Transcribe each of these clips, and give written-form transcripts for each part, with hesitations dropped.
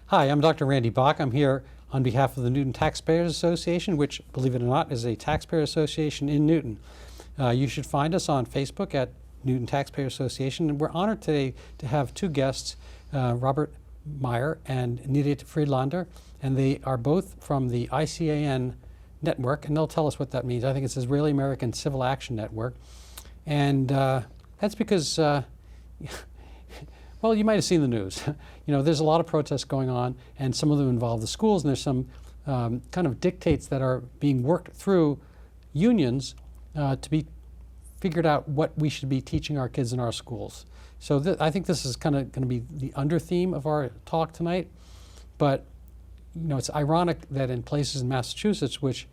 Hi, I'm Dr. Randy Bach. I'm here on behalf of the Newton Taxpayers Association, which, believe it or not, is a taxpayer association in Newton. You should find us on Facebook at Newton Taxpayers Association, and we're honored today to have two guests, Robert Meyer and Newton Friedlander, and they are both from the ICAN network, and they'll tell us what that means. I think it's Israeli American Civil Action Network, and that's because well, you might have seen the news. You know, there's a lot of protests going on, and some of them involve the schools, and there's some kind of dictates that are being worked through unions to be figured out what we should be teaching our kids in our schools. So I think this is kind of going to be the under theme of our talk tonight. But, you know, it's ironic that in places in Massachusetts, which,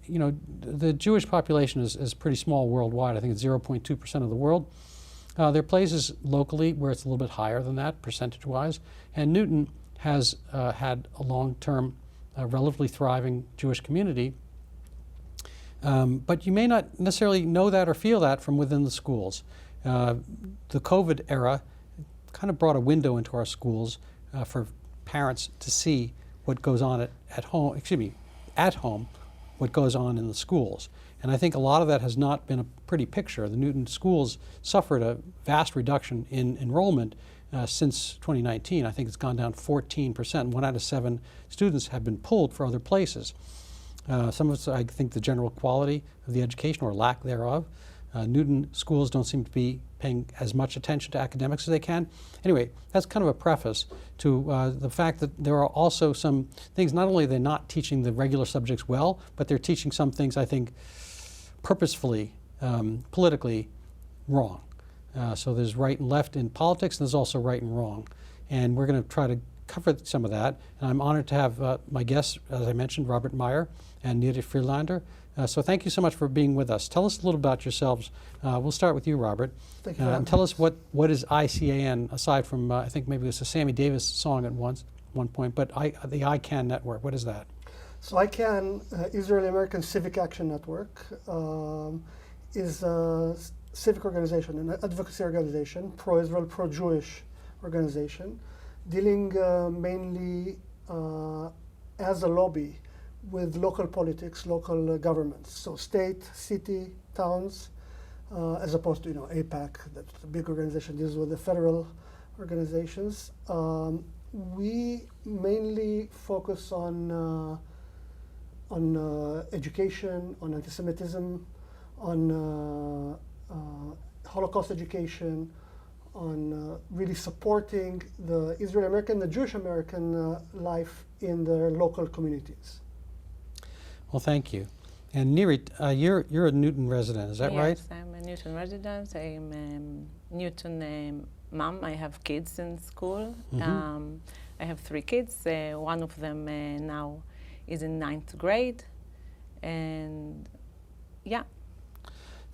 you know, the Jewish population is pretty small worldwide. I think it's 0.2% of the world. There are places locally where it's a little bit higher than that, percentage-wise. And Newton has had a long-term, relatively thriving Jewish community. But you may not necessarily know that or feel that from within the schools. The COVID era kind of brought a window into our schools for parents to see what goes on at home, what goes on in the schools. And I think a lot of that has not been a pretty picture. The Newton schools suffered a vast reduction in enrollment since 2019. I think it's gone down 14%. 1 out of 7 students have been pulled for other places. Some of it's, I think, the general quality of the education or lack thereof. Newton schools don't seem to be paying as much attention to academics as they can. Anyway, that's kind of a preface to the fact that there are also some things, not only are they not teaching the regular subjects well, but they're teaching some things, I think, purposefully, politically wrong. So there's right and left in politics, and there's also right and wrong. And we're going to try to cover some of that. And I'm honored to have my guests, as I mentioned, Robert Meyer and Newton Friedlander. So thank you so much for being with us. Tell us a little about yourselves. We'll start with you, Robert. Thank you. And tell us what is ICAN, aside from, I think maybe it was a Sammy Davis song at one point, but the ICAN network, what is that? So ICAN, Israeli American Civic Action Network, is a civic organization, an advocacy organization, pro-Israel, pro-Jewish organization, dealing mainly as a lobby with local politics, local governments, so state, city, towns, as opposed to, you know, APAC, that's a big organization, deals with the federal organizations. We mainly focus on education, on antisemitism, on Holocaust education, on really supporting the Israeli American, the Jewish American life in their local communities. Well, thank you. And Nirit, you're a Newton resident, is that right? Yes, I'm a Newton resident. I'm a Newton mom. I have kids in school. Mm-hmm. I have 3 kids. One of them now is in 9th grade. And yeah.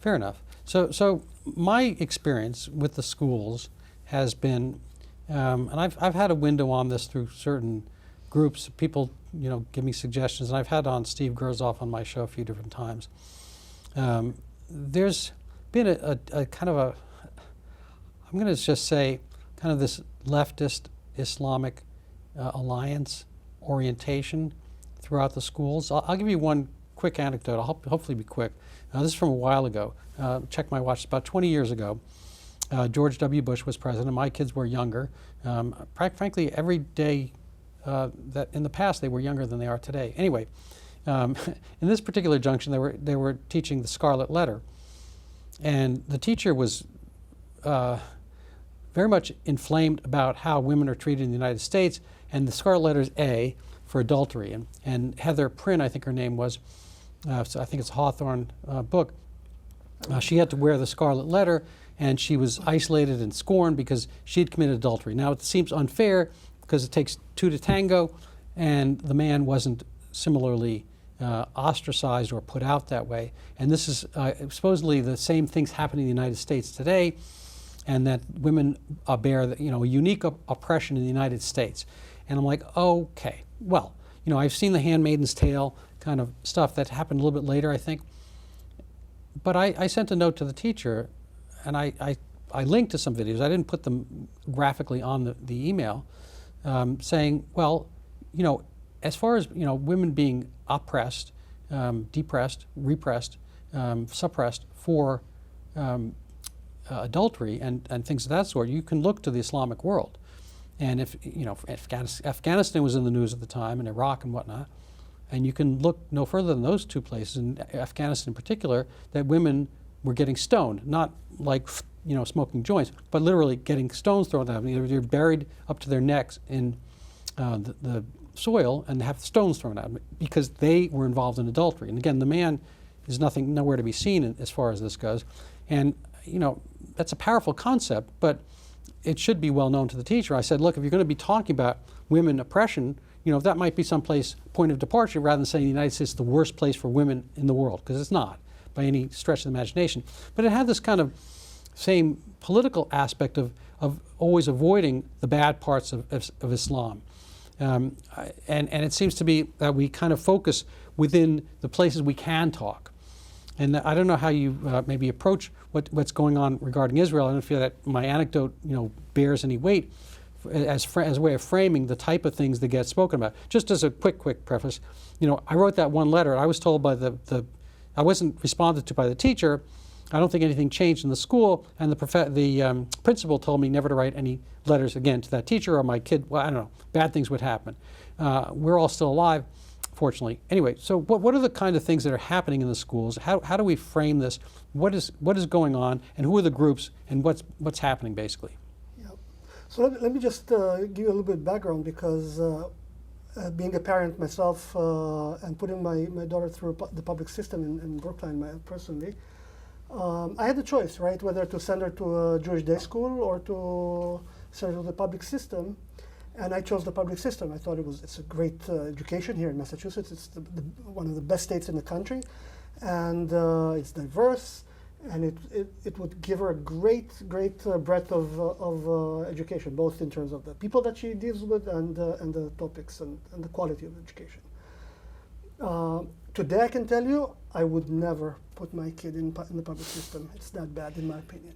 Fair enough. So my experience with the schools has been, and I've had a window on this through certain groups. People, you know, give me suggestions, and I've had on Steve Gerzoff on my show a few different times. There's been a kind of a, I'm going to just say, kind of this leftist Islamic alliance orientation throughout the schools. I'll give you one quick anecdote. I'll hopefully be quick. This is from a while ago. Check my watch. About 20 years ago, George W. Bush was president. My kids were younger. Frankly, every day that in the past they were younger than they are today. Anyway, in this particular junction, they were teaching the Scarlet Letter, and the teacher was very much inflamed about how women are treated in the United States, and the Scarlet Letter is A for adultery. And Heather Prynne, I think her name was, so I think it's a Hawthorne book. She had to wear the Scarlet Letter, and she was isolated and scorned because she had committed adultery. Now, it seems unfair because it takes 2 to tango, and the man wasn't similarly ostracized or put out that way. And this is supposedly the same things happening in the United States today, and that women bear, you know, a unique oppression in the United States. And I'm like, okay, well, you know, I've seen The Handmaid's Tale kind of stuff that happened a little bit later, I think. But I sent a note to the teacher, and I linked to some videos. I didn't put them graphically on the email, saying, well, as far as women being oppressed, depressed, repressed, suppressed for adultery and things of that sort, you can look to the Islamic world. And if Afghanistan was in the news at the time, and Iraq and whatnot, and you can look no further than those two places, in Afghanistan in particular, that women were getting stoned, not like smoking joints, but literally getting stones thrown at them. They're buried up to their necks in the soil and have stones thrown at them because they were involved in adultery. And again, the man is nowhere to be seen as far as this goes. And that's a powerful concept, but it should be well known to the teacher. I said, look, if you're going to be talking about women oppression, that might be some point of departure rather than saying the United States is the worst place for women in the world, because it's not by any stretch of the imagination. But it had this kind of same political aspect of always avoiding the bad parts of Islam. And it seems to be that we kind of focus within the places we can talk. And I don't know how you maybe approach what's going on regarding Israel. I don't feel that my anecdote bears any weight as a way of framing the type of things that get spoken about. Just as a quick preface, I wrote that one letter. I was told by I wasn't responded to by the teacher. I don't think anything changed in the school, and the principal told me never to write any letters again to that teacher or my kid. Well, I don't know. Bad things would happen. We're all still alive, fortunately. Anyway, so what are the kind of things that are happening in the schools? How do we frame this? What is going on, and who are the groups, and what's happening basically? Yeah. So let me just give you a little bit of background, because being a parent myself and putting my daughter through the public system in Brookline personally, I had the choice, right, whether to send her to a Jewish day school or to send her to the public system, and I chose the public system. I thought it's a great education here in Massachusetts. It's one of the best states in the country, and it's diverse, and it would give her a great breadth of education, both in terms of the people that she deals with and the topics and the quality of education. Today, I can tell you, I would never put my kid in the public system. It's that bad, in my opinion.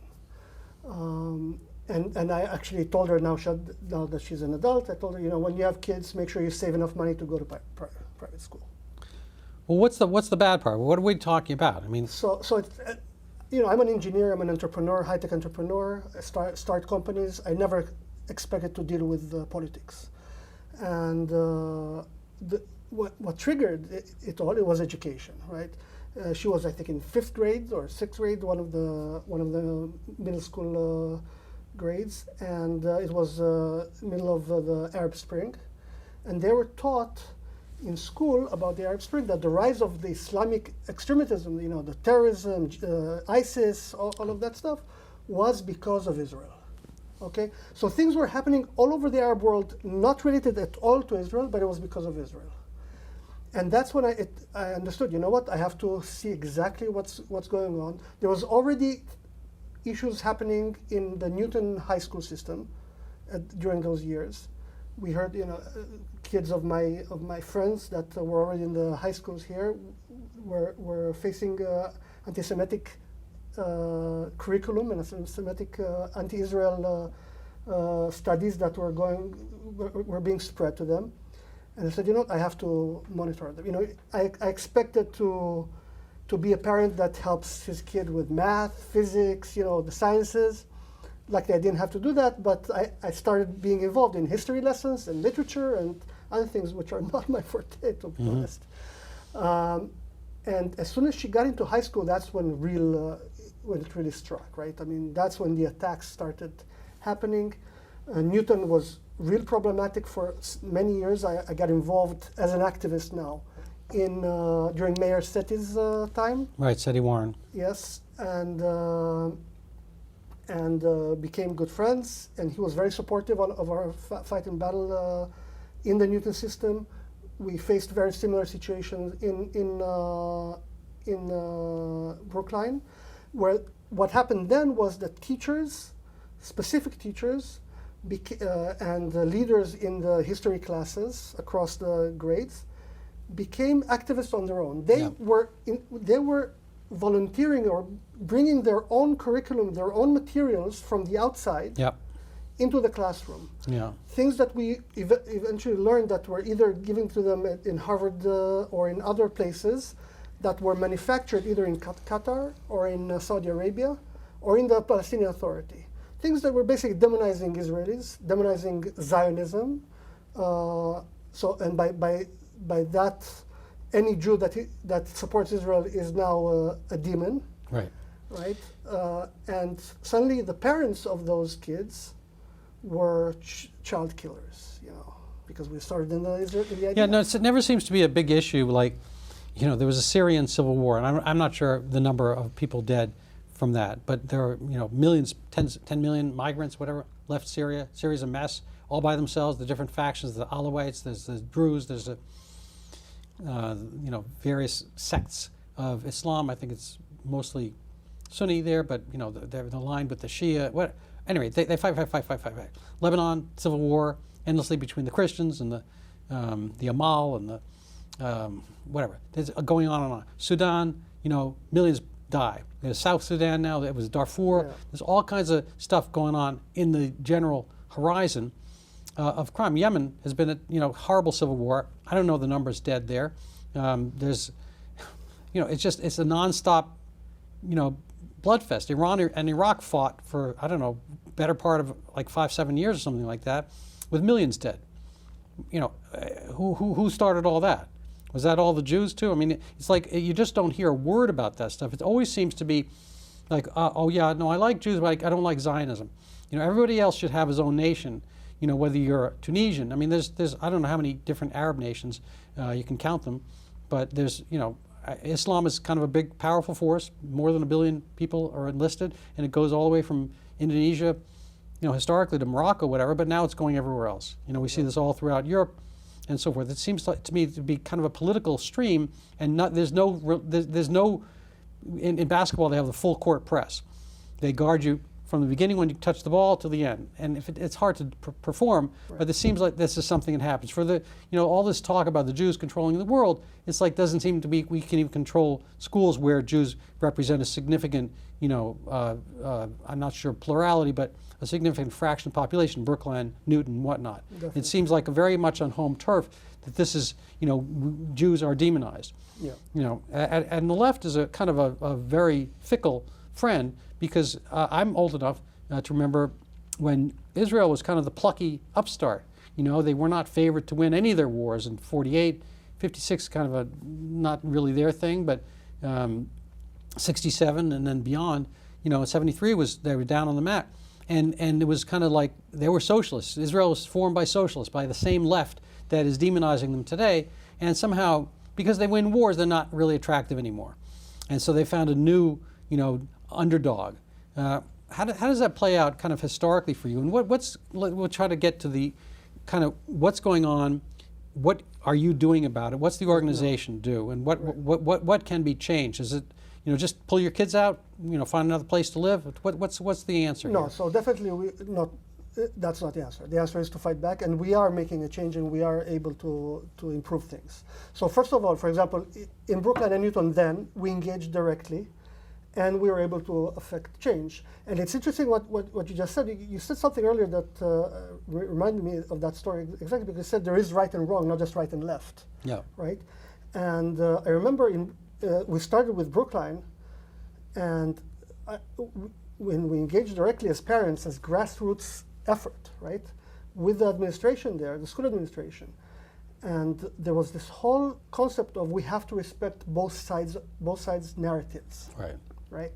And I actually told her now that she's an adult, I told her, when you have kids, make sure you save enough money to go to private school. Well, what's the bad part? What are we talking about? I mean, so it's, I'm an engineer, I'm an entrepreneur, high-tech entrepreneur. I start companies. I never expected to deal with politics, and what triggered it all, it was education, right? She was, I think, in 5th grade or 6th grade, one of the middle school grades, and it was middle of the Arab Spring, and they were taught in school about the Arab Spring, that the rise of the Islamic extremism, the terrorism, ISIS, all of that stuff, was because of Israel. Okay, so things were happening all over the Arab world, not related at all to Israel, but it was because of Israel. And that's when I understood, I have to see exactly what's going on. There was already issues happening in the Newton high school system during those years. We heard, kids of my friends that were already in the high schools here were facing anti-Semitic curriculum and anti-Semitic anti-Israel studies that were being spread to them. And I said, I have to monitor them. I expected to be a parent that helps his kid with math, physics, the sciences. Luckily, I didn't have to do that, but I started being involved in history lessons and literature and other things which are not my forte, to be honest. And as soon as she got into high school, that's when it really struck, right? I mean, that's when the attacks started happening. Newton was real problematic for many years. I got involved as an activist now during Mayor Setti's time. Right, Setti Warren. Yes, and became good friends. And he was very supportive of our fight and battle in the Newton system. We faced very similar situations in Brookline, where what happened then was that teachers, specific teachers, and leaders in the history classes across the grades became activists on their own. They were volunteering or bringing their own curriculum, their own materials from the outside into the classroom. Yeah. Things that we eventually learned that were either given to them in Harvard or in other places that were manufactured either in Qatar or in Saudi Arabia or in the Palestinian Authority. Things that were basically demonizing Israelis, demonizing Zionism. And by that, any Jew that supports Israel is now a demon. Right. Right? And suddenly the parents of those kids were child killers, because we started in the idea. Yeah, no, it never seems to be a big issue. Like, there was a Syrian civil war, and I'm not sure the number of people dead from that, but there are, millions, 10 million migrants, whatever, left Syria. Syria's a mess, all by themselves. The different factions, the Alawites, there's the Druze, there's various sects of Islam. I think it's mostly Sunni there, but they're aligned with the Shia. Anyway, they fight. Lebanon, civil war, endlessly between the Christians and the Amal and the whatever. There's going on and on. Sudan, millions die. There's South Sudan now. It was Darfur. Yeah. There's all kinds of stuff going on in the general horizon of crime. Yemen has been a horrible civil war. I don't know the numbers dead there. There's, it's a nonstop, bloodfest. Iran and Iraq fought for, I don't know, better part of like 5-7 years or something like that, with millions dead. Who started all that? Was that all the Jews too? I mean, it's like you just don't hear a word about that stuff. It always seems to be like, oh yeah, no, I like Jews, but I don't like Zionism. Everybody else should have his own nation. Whether you're Tunisian. I mean, there's I don't know how many different Arab nations, you can count them, but there's, Islam is kind of a big, powerful force. More than 1 billion people are enlisted, and it goes all the way from Indonesia, historically to Morocco, whatever, but now it's going everywhere else. We see this all throughout Europe and so forth. It seems to me to be kind of a political stream, and there's no, in basketball they have the full court press. They guard you from the beginning when you touch the ball to the end, and if it's hard to perform, right. But it seems like this is something that happens. For the, all this talk about the Jews controlling the world, it's like doesn't seem to be we can even control schools where Jews represent a significant, I'm not sure plurality, but a significant fraction of the population, Brookline, Newton, whatnot. Definitely. It seems like very much on home turf that this is, Jews are demonized. Yeah. And the left is a kind of a very fickle friend, because I'm old enough to remember when Israel was kind of the plucky upstart. They were not favored to win any of their wars in 48, 56, kind of a not really their thing, but 67 and then beyond, 73 they were down on the map. And it was kind of like they were socialists. Israel was formed by socialists, by the same left that is demonizing them today. And somehow, because they win wars, they're not really attractive anymore. And so they found a new, underdog. How does that play out kind of historically for you? And we'll try to get to the kind of what's going on, what are you doing about it, what's the organization do, and what can be changed? Is it, just pull your kids out, find another place to live? What's the answer No, here? so definitely that's not the answer. The answer is to fight back, and we are making a change, and we are able to improve things. So first of all, for example, in Brookline and Newton then, we engaged directly, and we were able to affect change. And it's interesting what you just said. You said something earlier that reminded me of that story exactly, because you said there is right and wrong, not just right and left. Yeah. Right? And I remember we started with Brookline, and when we engaged directly as parents, as grassroots effort, right, with the administration there, the school administration. And there was this whole concept of we have to respect both sides' narratives. Right. Right?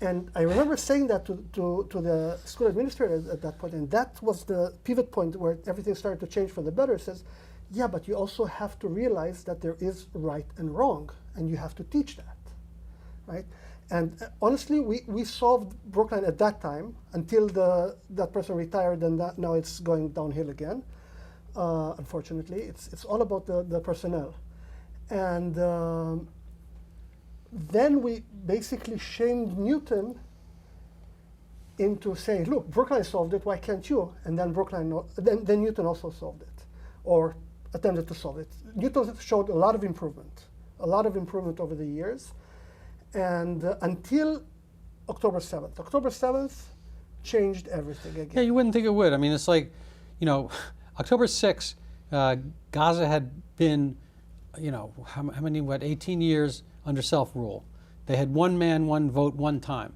And I remember saying that to the school administrator at that point, and that was the pivot point where everything started to change for the better. It says, yeah, but you also have to realize that there is right and wrong, and you have to teach that, right? And honestly, we solved Brookline at that time until that person retired, and now it's going downhill again. Unfortunately, it's all about the personnel. And then we basically shamed Newton into saying, look, Brookline solved it, why can't you? And then then Newton also solved it, or attempted to solve it. Newton showed a lot of improvement over the years. And until October 7th. October 7th, changed everything again. Yeah, you wouldn't think it would. I mean, it's like, October 6th, Gaza had been, how many, 18 years under self-rule. They had one man, one vote, one time.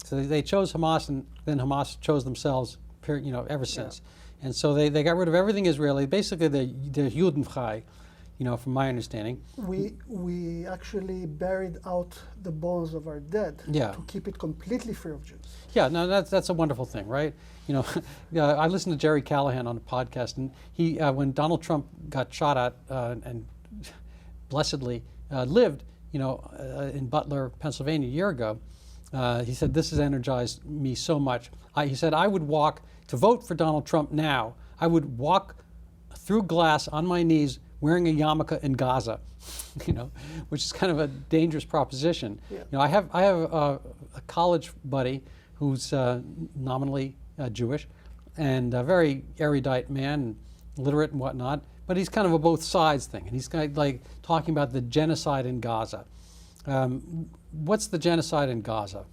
So they chose Hamas, and then Hamas chose themselves, ever since. Yeah. And so they got rid of everything Israeli, basically the Judenfrei, from my understanding. We actually buried out the bones of our dead to keep it completely free of Jews. Yeah, no, that's a wonderful thing, right? I listened to Jerry Callahan on a podcast, and he, when Donald Trump got shot at and blessedly lived, in Butler, Pennsylvania, a year ago, he said, "This has energized me so much." He said, "I would walk to vote for Donald Trump now. I would walk through glass on my knees wearing a yarmulke in Gaza," which is kind of a dangerous proposition. Yeah. I have a college buddy who's nominally Jewish and a very erudite man, literate and whatnot, but he's kind of a both sides thing, and he's kind of like talking about the genocide in Gaza. What's the genocide in Gaza?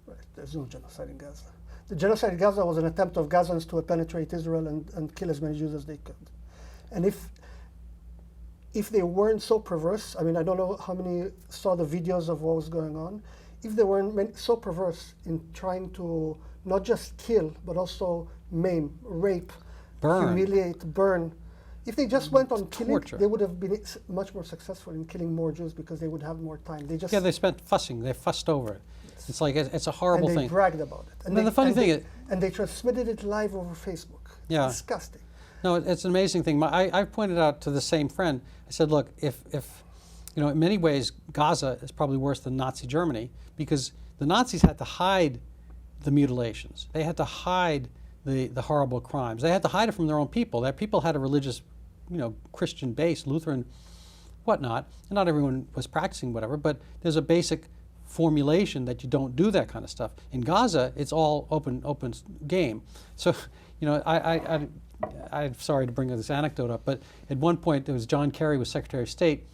Right. There's no genocide in Gaza. The genocide in Gaza was an attempt of Gazans to penetrate Israel and kill as many Jews as they could. And if they weren't so perverse, I mean, I don't know how many saw the videos of what was going on. If they weren't so perverse in trying to not just kill, but also maim, rape, humiliate, burn, if they just went on killing, torture, they would have been much more successful in killing more Jews because they would have more time. They spent fussing. They fussed over it. It's like it's a horrible thing. And they bragged about it. And then the funny thing is, and they transmitted it live over Facebook. Yeah, it's disgusting. No, it's an amazing thing. I pointed out to the same friend. I said, look, if in many ways Gaza is probably worse than Nazi Germany because the Nazis had to hide the mutilations. They had to hide the horrible crimes. They had to hide it from their own people. Their people had a religious, Christian base, Lutheran, whatnot. And not everyone was practicing whatever, but there's a basic formulation that you don't do that kind of stuff. In Gaza, it's all open game. So, I'm sorry to bring this anecdote up, but at one point there was John Kerry was Secretary of State,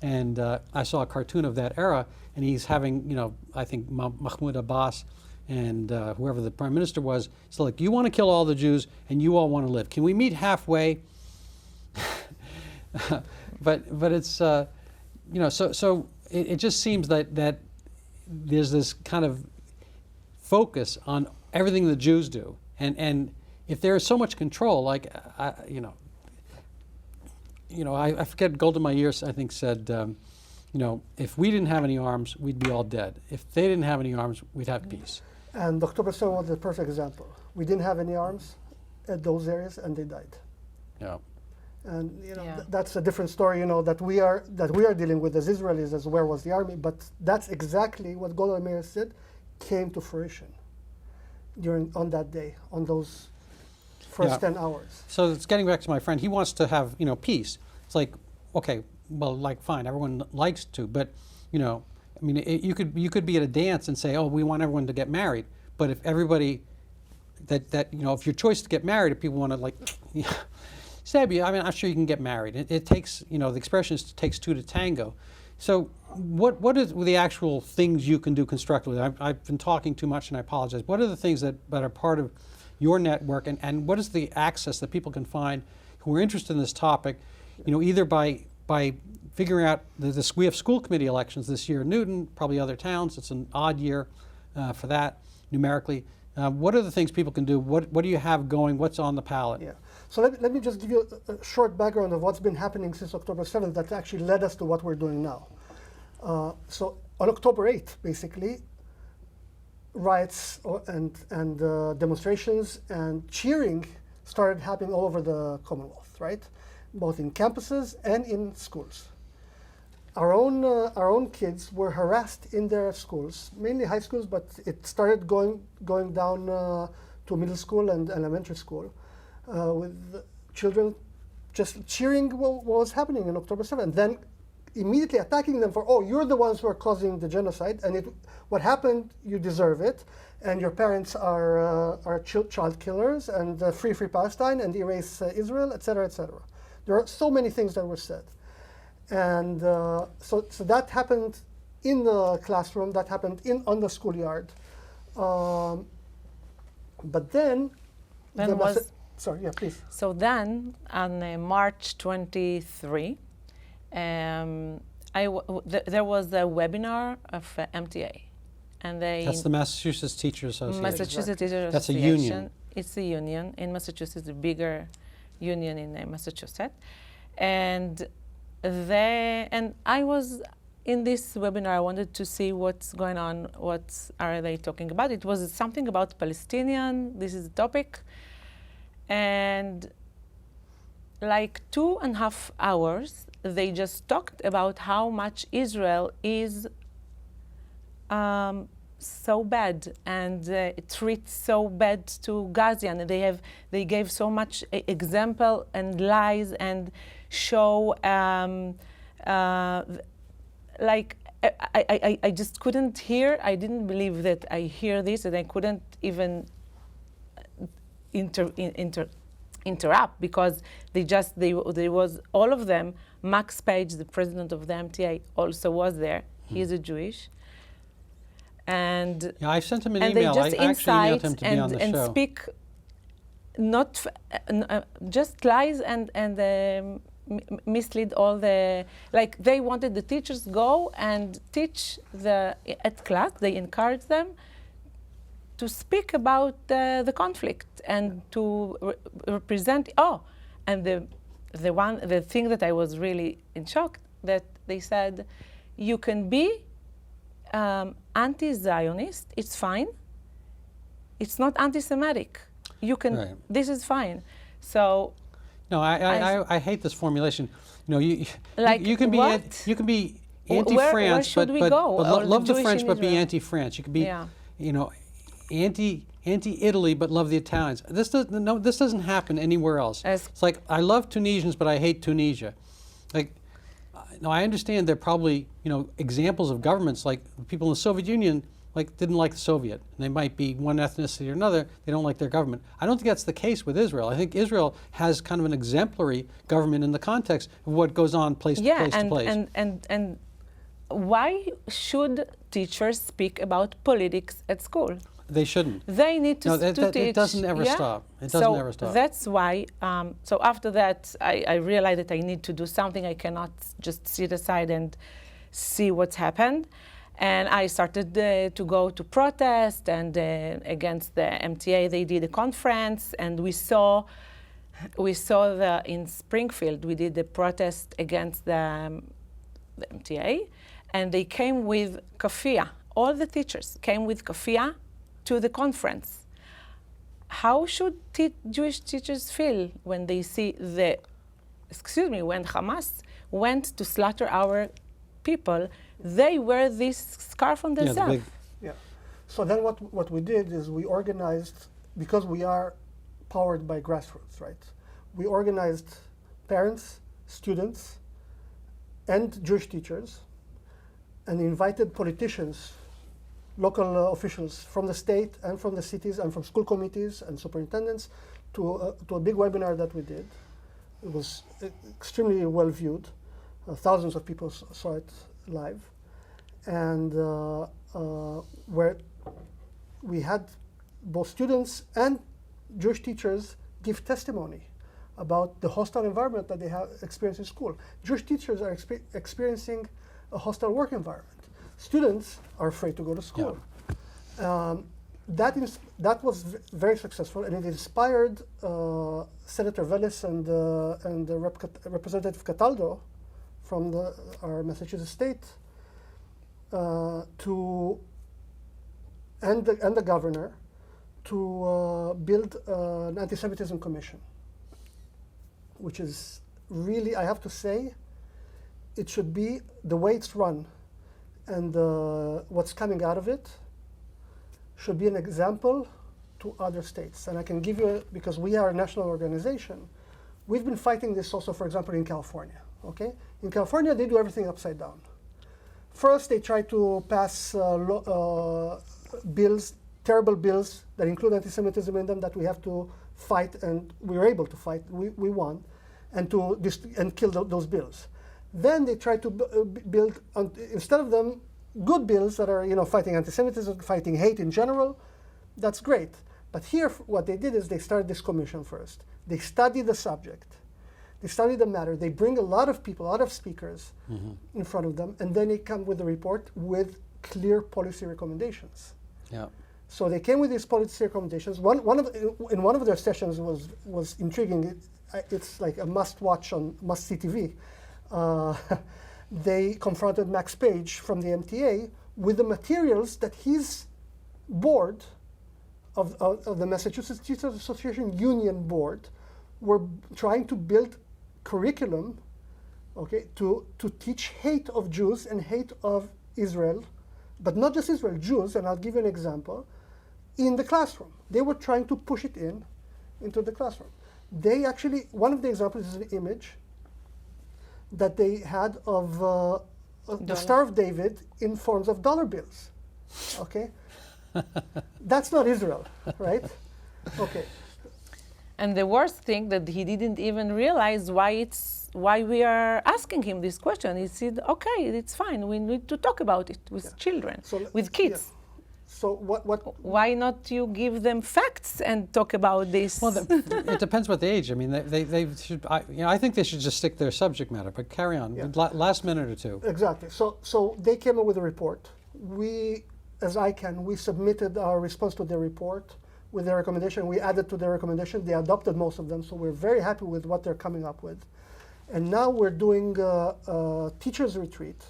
and I saw a cartoon of that era, and he's having, I think Mahmoud Abbas and whoever the prime minister was, so like, you want to kill all the Jews and you all want to live. Can we meet halfway? but it's, so it just seems that there's this kind of focus on everything the Jews do, and if there is so much control, like I forget, Golda Meir I think said, if we didn't have any arms, we'd be all dead. If they didn't have any arms, we'd have peace. And October 7 was the perfect example. We didn't have any arms at those areas, and they died. Yeah. And that's a different story, that we are dealing with as Israelis, as where was the army. But that's exactly what Golda Meir said came to fruition on that day, on those first 10 hours. So it's getting back to my friend. He wants to have peace. It's like, okay, well, like fine, everyone likes to, but you could be at a dance and say, oh, we want everyone to get married. But if everybody if your choice to get married, if people want to stab you, I mean, I'm sure you can get married. It takes, the expression is it takes two to tango. So what are the actual things you can do constructively? I've been talking too much and I apologize. What are the things that are part of your network, and what is the access that people can find who are interested in this topic, either by figuring out we have school committee elections this year in Newton, probably other towns. It's an odd year for that numerically. What are the things people can do? What do you have going? What's on the palette? Yeah. So let me just give you a short background of what's been happening since October 7th that actually led us to what we're doing now. So on October 8th, basically, riots and demonstrations and cheering started happening all over the Commonwealth, right? Both in campuses and in schools. Our own kids were harassed in their schools, mainly high schools, but it started going down to middle school and elementary school, with children just cheering what was happening on October 7th, then immediately attacking them for, oh, you're the ones who are causing the genocide, and what happened, you deserve it, and your parents are child killers, and free Palestine, and erase Israel, etc., etc. There are so many things that were said. And so that happened in the classroom, that happened on the schoolyard. But then, Then the was sorry, yeah, please. So then, on March 23, there was a webinar of MTA, and That's the Massachusetts Teachers Association. Massachusetts Teachers That's a Association. union. It's a union in Massachusetts, the bigger union in Massachusetts, and I was in this webinar. I wanted to see what's going on. What are they talking about? It was something about Palestinian. This is the topic. And like 2.5 hours, they just talked about how much Israel is so bad and treats so bad to Gaza, and they gave so much example and lies and show like I just couldn't hear. I didn't believe that I hear this, and I couldn't even interrupt, because there was all of them. Max Page, the president of the MTA, also was there. He's a Jewish, and Yeah, I sent him an and email. they I just actually emailed incite him to be on the and show. speak not just lies and mislead all the, like they wanted the teachers go and teach at class. They encouraged them to speak about the conflict and to represent. And the thing that I was really in shock, that they said, you can be anti-Zionist, it's fine. It's not anti-Semitic. You can. Right. This is fine. So. No, I hate this formulation. You know, Like you can be what? you can be Where anti-France, should but we go? Or love the Jewish French, in but be Israel? anti-France. You can be, Yeah. you know, anti-Italy, but love the Italians. This doesn't happen anywhere else. It's like I love Tunisians, but I hate Tunisia. Like, no, I understand there are probably, you know, examples of governments like people in the Soviet Union didn't like the Soviet. And they might be one ethnicity or another. They don't like their government. I don't think that's the case with Israel. I think Israel has kind of an exemplary government in the context of what goes on place to place. And why should teachers speak about politics at school? They shouldn't. They need to teach. It doesn't ever stop. It doesn't ever stop. That's why. So after that, I realized that I need to do something. I cannot just sit aside and see what's happened. And I started to go to protest, and against the MTA, they did a conference, and we saw in Springfield, we did the protest against the MTA, and they came with kafia. All the teachers came with kafia to the conference. How should Jewish teachers feel when they see when Hamas went to slaughter our people? They wear this scarf on themselves. Yeah. So then what we did is we organized, because we are powered by grassroots, right? We organized parents, students, and Jewish teachers, and invited politicians, local officials from the state and from the cities and from school committees and superintendents to a big webinar that we did. It was extremely well viewed. Thousands of people saw it live, and where we had both students and Jewish teachers give testimony about the hostile environment that they have experienced in school. Jewish teachers are experiencing a hostile work environment. Students are afraid to go to school. Yeah. That was very successful, and it inspired Senator Velis and Representative Cataldo from our Massachusetts state and the governor to build an anti-Semitism commission, which is really, I have to say, it should be the way it's run, and what's coming out of it should be an example to other states. And I can give you, because we are a national organization, we've been fighting this also, for example, in California. Okay? In California, they do everything upside down. First, they try to pass bills, terrible bills that include anti-Semitism in them that we have to fight, and we were able to fight. We won, and kill those bills. Then they try to build, instead of them, good bills that are fighting anti-Semitism, fighting hate in general. That's great. But here, what they did is they started this commission first. They study the subject. They study the matter. They bring a lot of people, a lot of speakers in front of them, and then they come with a report with clear policy recommendations. Yeah. So they came with these policy recommendations. In one of their sessions was intriguing. It's like a must-watch on must-see TV. They confronted Max Page from the MTA with the materials that his board of the Massachusetts Teachers Association Union Board were trying to build curriculum, okay, to teach hate of Jews and hate of Israel, but not just Israel, Jews, and I'll give you an example, in the classroom. They were trying to push it into the classroom. They actually, one of the examples is an image that they had of the Star of David in forms of dollar bills, okay? That's not Israel, right? Okay. And the worst thing that he didn't even realize why we are asking him this question. He said, "Okay, it's fine. We need to talk about it with children, with kids." Yeah. So Why not you give them facts and talk about this? Well, it depends what the age. I mean, they should. I think they should just stick to their subject matter. But carry on. Yeah. Last minute or two. Exactly. So they came up with a report. We, as ICAN, we submitted our response to their report with their recommendation. We added to their recommendation. They adopted most of them. So we're very happy with what they're coming up with. And now we're doing a teachers retreat.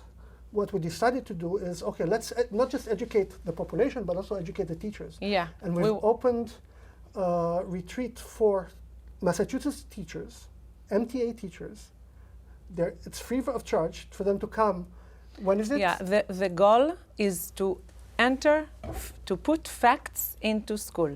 What we decided to do is, okay, let's not just educate the population, but also educate the teachers. Yeah. And we've opened a retreat for Massachusetts teachers, MTA teachers. It's free of charge for them to come. When is it? Yeah, the goal is to to put facts into school.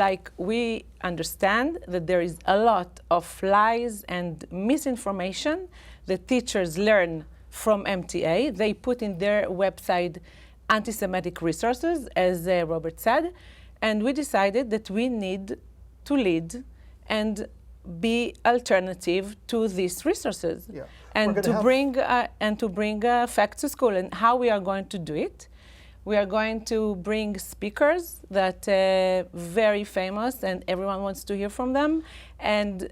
Like, we understand that there is a lot of lies and misinformation that teachers learn from MTA. They put in their website anti-Semitic resources, as Robert said, and we decided that we need to lead and be alternative to these resources, Yeah. and to bring facts to school. And how we are going to do it? We are going to bring speakers that are very famous and everyone wants to hear from them, and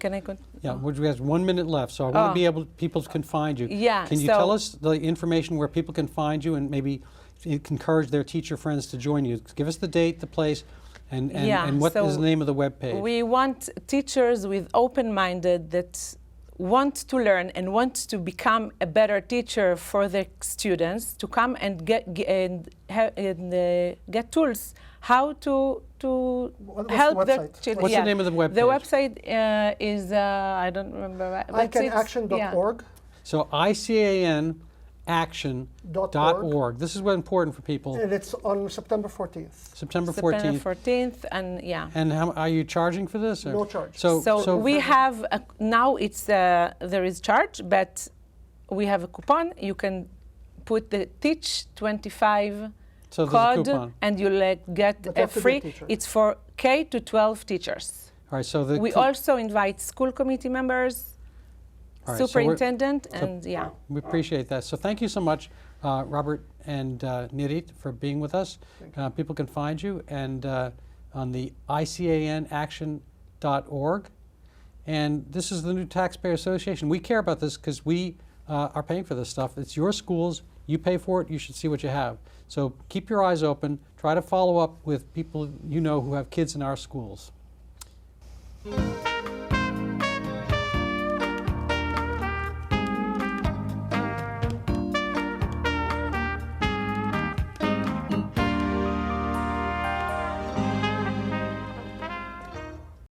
can I continue? Yeah, we have 1 minute left, so I want to be able. People can find you. Yeah. Can you tell us the information where people can find you, and maybe encourage their teacher friends to join you? Give us the date, the place, and what is the name of the web page? We want teachers with open-minded that want to learn and want to become a better teacher for their students, to come and get tools how to help their children. What's the name of the web page? The website is I don't remember. ICANaction.org. So ICAN action.org. This is what important for people. And it's on September 14th. September 14th. September 14th, and yeah. And how are you charging for this? Or? No charge. So we have now it's there is charge, but we have a coupon. You can put the Teach 25 code, and you'll get a free. It's for K to 12 teachers. All right. So we also invite school committee members. Right, superintendent, yeah. We appreciate that. So thank you so much, Robert and Nirit, for being with us. People can find you and on the ICANaction.org. And this is the Newton Taxpayers Association. We care about this because we are paying for this stuff. It's your schools. You pay for it. You should see what you have. So keep your eyes open. Try to follow up with people you know who have kids in our schools.